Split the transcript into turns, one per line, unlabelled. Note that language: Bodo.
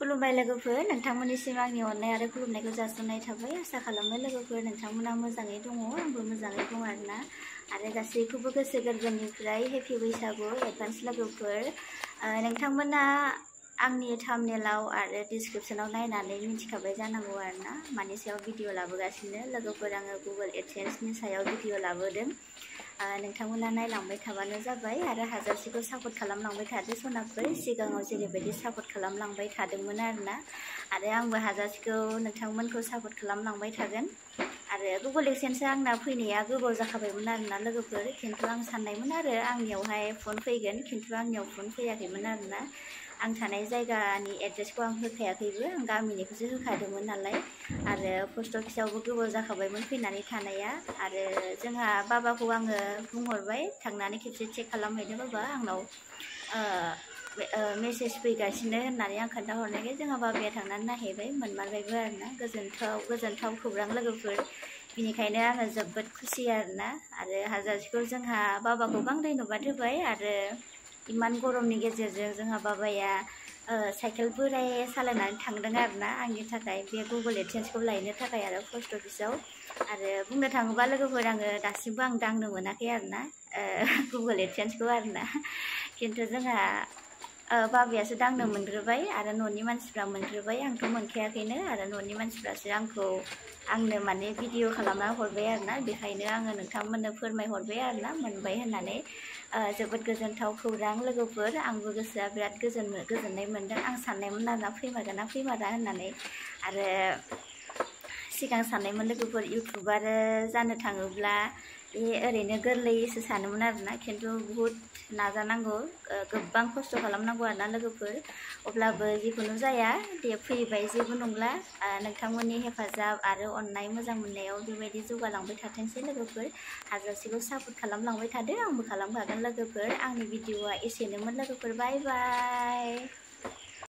खुलुमबाय लोगोफोर, नोंथांमोननिसिम आंनि अननाय आरो खुलुमनायखौ जासिनाय थाबाय। आसा खालामो लोगोफोर नोंथांमोना मोजाङै दङ, आंबो मोजाङै दं आरोना। आरो गासैखौबो गोसो गोरबोनिफ्राय हेपि बैसागु एडभान्स लोगोफोर। नोंथांमोना आंनि थाम्बनेलाव आरो डिसक्रिपशनाव नायनानै मिथिखाबाय जानांगौ आरोना मानि सायाव भिडिअ लाबोगासिनो। लोगोफोर आङो गुगोल एडसेन्सनि सायाव भिडिअ लाबोदों। नोंथांमोना नायलांबाय थाबानो जाबाय आरो हाजारसेखौ सापर्ट खालामलांबाय थादो सनाफोर। सिगाङाव जेरैबायदि सापर्ट खालामलांबाय थादोंमोन आरोना, आरो आंबो हाजारसेखौ नोंथांमोनखौ सापर्ट खालामलांबाय थागोन। आरो गुगोल एडसेन्सआ आंना फैनाया गोबाव जाखाबायमोन आरोना लोगोफोर, खिन्थु आं साननायमोन आरो आंनियावहाय फन फैगोन, खिन्थु आंनियाव फन फैयाखैमोन आरोना। आं थानाय जायगानि एड्रेसखौ आं होखायाखैबो, आं गामिनिखौसो होखादोंमोन नालाय। आरो पस्ट अफिसावबो गोबाव जाखाबायमोन फैनानै थानाया। आरो जोंहा बाबाखौ आङो बुंहरबाय थांनानै खेबसे चेक खालामहैदो बाबा, आंनाव मेसेज फैगासिनो होननानै आं खोन्थाहरनायखाय जोंहा बाबाया थांनानै नायहैबाय, मोनमारबायबो आरोना। गोजोनथाव खौरां लोगोफोर। बिनिखायनो आङो जोबोद खुसि आरोना। आरो हाजारसेखौ जोंहा बाबाखौ बांद्राय धन्यबाद होबाय। आरो इमान गरमनि गेजेरजों जोंहा बाबाया साइकेल बोराय सालायनानै थांदों आरोना आंनि थाखाय बे गुगोल एडसेन्सखौ लायनो थाखाय आरो पस्ट अफिसाव। आरो बुंनो थाङोबा लोगोफोर आङो दासिमबो आं दांनो मोनाखै आरोना गुगोल एडसेन्सखौ आरोना। खिन्थु जोंहा बाबायासो दांनो मोनग्रोबाय आरो न'नि मानसिफ्रा मोनग्रोबाय, आंथ' मोनखायाखैनो। आरो न'नि मानसिफ्रासो आंनो माने भिडिअ खालामना हरबाय आरोना। बेखायनो आङो नोंथांमोननो फोरमायहरबाय आरोना मोनबाय होननानै। जोबोद गोजोनथाव खौरां लोगोफोर। आंबो गोसोआ बिराद गोजोननाय मोनदों। आं साननायमोन आरोना फैमारगोन ना फैमारा होननानै। आरो सिगां साननायमोन लोगोफोर इउटुबार जानो थाङोब्ला बे ओरैनो गोरलैसो सानोमोन आरोना, खिन्थु बुहुद नाजानांगौ, गोबां खस्थ' खालामनांगौ आरोना लोगोफोर। अब्लाबो जिखुनु जाया दे, फैबाय जेबो नंला। नोंथांमोननि हेफाजाब आरो अननाय मोजां मोननायाव बेबायदि जौगालांबाय थाथोंसै लोगोफोर। हाजारसेखौ सापर्ट खालामलांबाय थादो, आंबो खालामखागोन लोगोफोर। आंनि भिडिअआ एसेनोमोन लोगोफोर, बाय बाय।